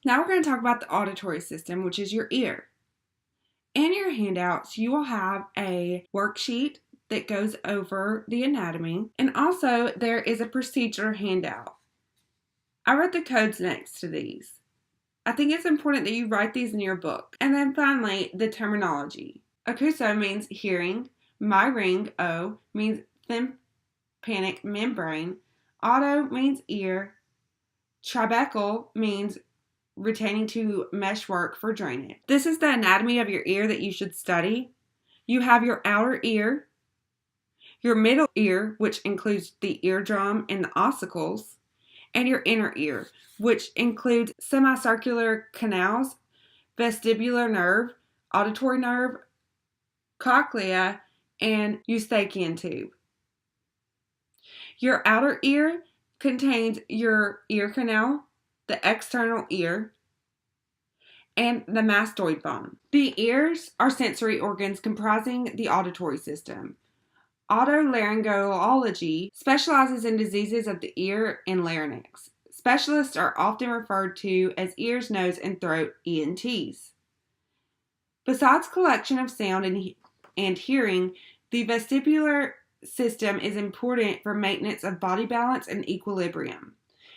Now we're going to talk about the auditory system, which is your ear. In your handouts, you will have a worksheet that goes over the anatomy, and also there is a procedure handout. I wrote the codes next to these. I think it's important that you write these in your book. And then finally, the terminology. Akuso means hearing, myring, O, means tympanic membrane, auto means ear, trabecle means retaining to meshwork for drainage. This is the anatomy of your ear that you should study. You have your outer ear, your middle ear, which includes the eardrum and the ossicles, and your inner ear, which includes semicircular canals, vestibular nerve, auditory nerve, cochlea, and eustachian tube. Your outer ear contains your ear canal, the external ear, and the mastoid bone. The ears are sensory organs comprising the auditory system. Otolaryngology specializes in diseases of the ear and larynx. Specialists are often referred to as ears, nose, and throat ENTs. Besides collection of sound and hearing, the vestibular system is important for maintenance of body balance and equilibrium.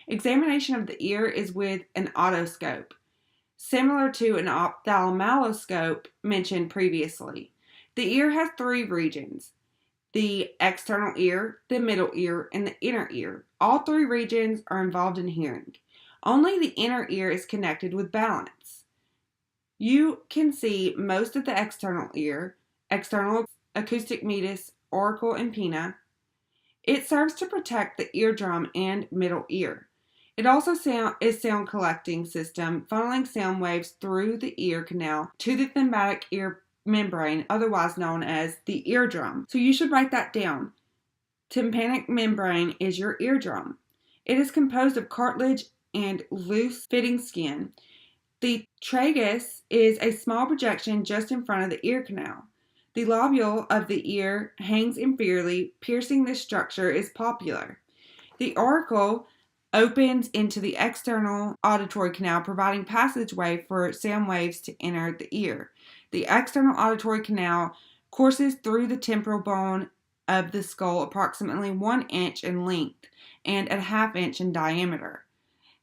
Examination of the ear is with an otoscope, similar to an ophthalmoscope mentioned previously. The ear has three regions: the external ear, the middle ear, and the inner ear. All three regions are involved in hearing. Only the inner ear is connected with balance. You can see most of the external ear, external acoustic meatus, auricle, and pinna. It serves to protect the eardrum and middle ear. It also is sound collecting system, funneling sound waves through the ear canal to the tympanic ear membrane, otherwise known as the eardrum. So you should write that down. Tympanic membrane is your eardrum. It is composed of cartilage and loose fitting skin. The tragus is a small projection just in front of the ear canal. The lobule of the ear hangs inferiorly. Piercing this structure is popular. The auricle opens into the external auditory canal, providing passageway for sound waves to enter the ear. The external auditory canal courses through the temporal bone of the skull, approximately 1 inch in length and a ½ inch in diameter.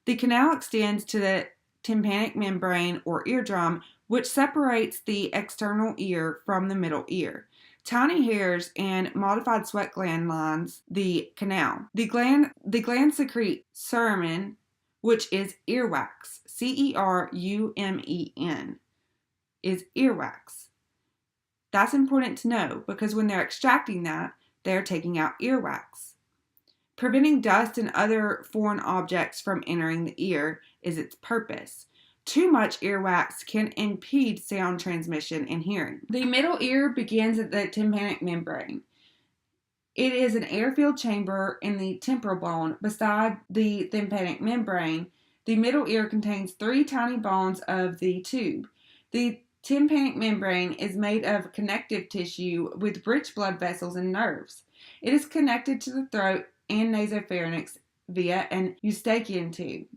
The canal extends to the tympanic membrane or eardrum, which separates the external ear from the middle ear. Tiny hairs and modified sweat gland lines the canal. The gland secrete cerumen, which is earwax. CERUMEN is earwax. That's important to know because when they're extracting that, they're taking out earwax. Preventing dust and other foreign objects from entering the ear is its purpose. Too much earwax can impede sound transmission and hearing. The middle ear begins at the tympanic membrane. It is an air-filled chamber in the temporal bone. Beside the tympanic membrane, the middle ear contains 3 tiny bones of the tube. The tympanic membrane is made of connective tissue with rich blood vessels and nerves. It is connected to the throat and nasopharynx via an eustachian tube.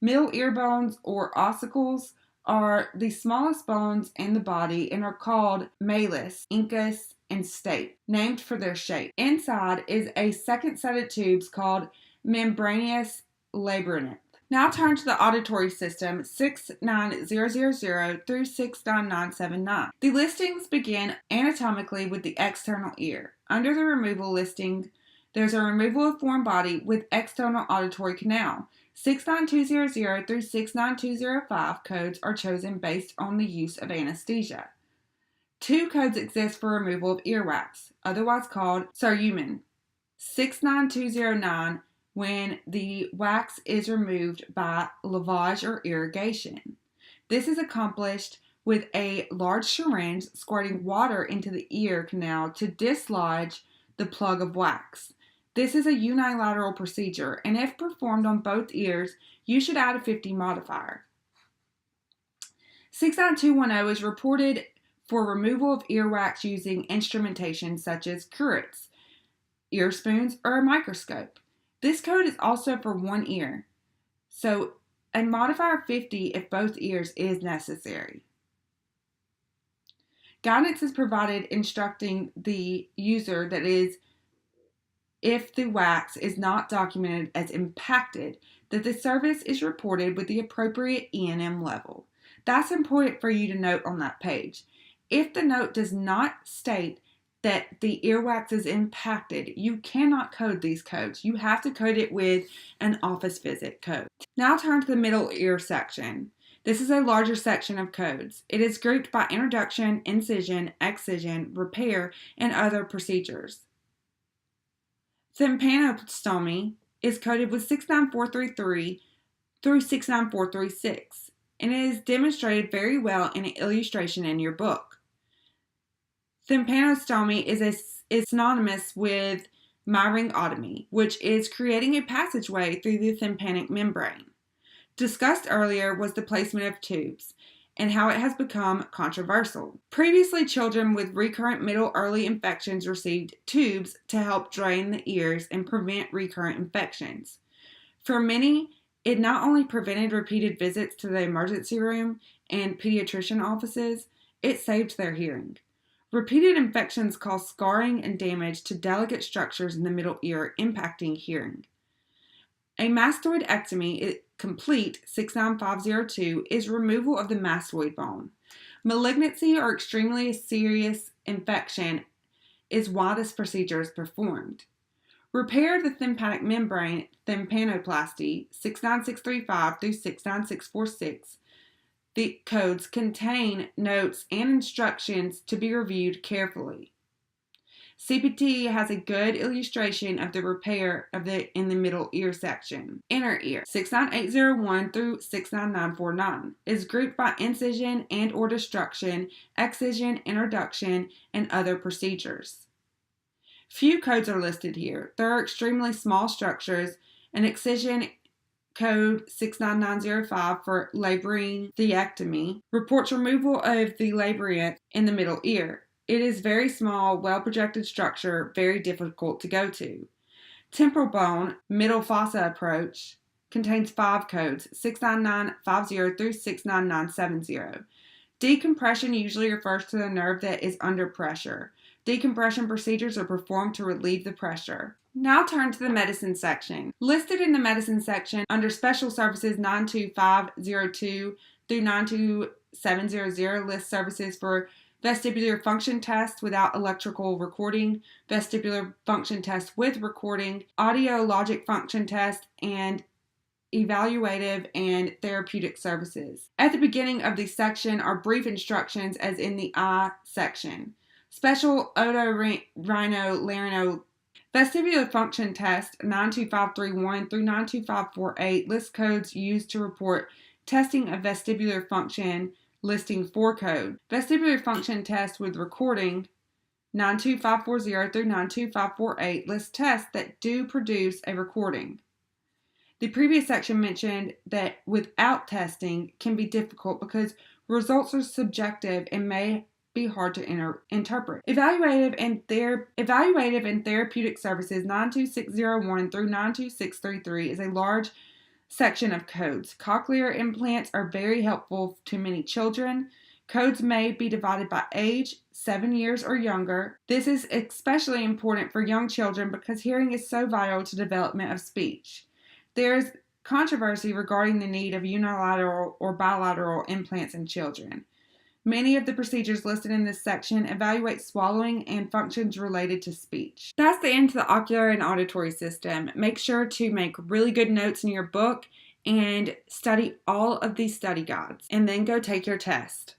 Middle ear bones or ossicles are the smallest bones in the body and are called malleus, incus, and stapes, named for their shape. Inside is a second set of tubes called membranous labyrinth. Now turn to the auditory system 69000 through 69979. The listings begin anatomically with the external ear. Under the removal listing, there's a removal of foreign body with external auditory canal. 69200 through 69205 codes are chosen based on the use of anesthesia. 2 codes exist for removal of earwax, otherwise called cerumen. 69209 when the wax is removed by lavage or irrigation. This is accomplished with a large syringe squirting water into the ear canal to dislodge the plug of wax. This is a unilateral procedure, and if performed on both ears, you should add a 50 modifier. 69210 is reported for removal of earwax using instrumentation such as curettes, ear spoons, or a microscope. This code is also for one ear. So A modifier of 50 if both ears is necessary. Guidance is provided instructing the user that is, if the wax is not documented as impacted, that the service is reported with the appropriate E&M level. That's important for you to note on that page. If the note does not state that the earwax is impacted, you cannot code these codes. You have to code it with an office visit code. Now turn to the middle ear section. This is a larger section of codes. It is grouped by introduction, incision, excision, repair, and other procedures. Tympanostomy is coded with 69433 through 69436, and it is demonstrated very well in an illustration in your book. Tympanostomy is synonymous with myringotomy, which is creating a passageway through the tympanic membrane. Discussed earlier was the placement of tubes and how it has become controversial. Previously, children with recurrent middle-early infections received tubes to help drain the ears and prevent recurrent infections. For many, it not only prevented repeated visits to the emergency room and pediatrician offices, it saved their hearing. Repeated infections cause scarring and damage to delicate structures in the middle ear, impacting hearing. A mastoidectomy, complete 69502, is removal of the mastoid bone. Malignancy or extremely serious infection is why this procedure is performed. Repair of the tympanic membrane, tympanoplasty, 69635 through 69646. The codes contain notes and instructions to be reviewed carefully. CPT has a good illustration of the repair of in the middle ear section. Inner ear, 69801 through 69949, is grouped by incision and or destruction, excision, introduction, and other procedures. Few codes are listed here. There are extremely small structures. An excision code 69905 for labyrinthectomy reports removal of the labyrinth in the middle ear. It is very small, well-projected structure, very difficult to go to. Temporal bone, middle fossa approach, contains 5 codes, 69950 through 69970. Decompression usually refers to the nerve that is under pressure. Decompression procedures are performed to relieve the pressure. Now turn to the medicine section. Listed in the medicine section under Special Services 92502 through 92700 lists services for vestibular function test without electrical recording, vestibular function test with recording, audiologic function test, and evaluative and therapeutic services. At the beginning of the section are brief instructions as in the eye section. Special otorhinolaryngoscopy vestibular function test 92531 through 92548 lists codes used to report testing of vestibular function, listing 4 code. Vestibular function test with recording 92540 through 92548 lists tests that do produce a recording. The previous section mentioned that without testing can be difficult because results are subjective and may be hard to interpret. Evaluative and therapeutic services 92601 through 92633 is a large section of codes. Cochlear implants are very helpful to many children. Codes may be divided by age, 7 years or younger. This is especially important for young children because hearing is so vital to development of speech. There is controversy regarding the need of unilateral or bilateral implants in children. Many of the procedures listed in this section evaluate swallowing and functions related to speech. That's the end to the ocular and auditory system. Make sure to make really good notes in your book and study all of these study guides, and then go take your test.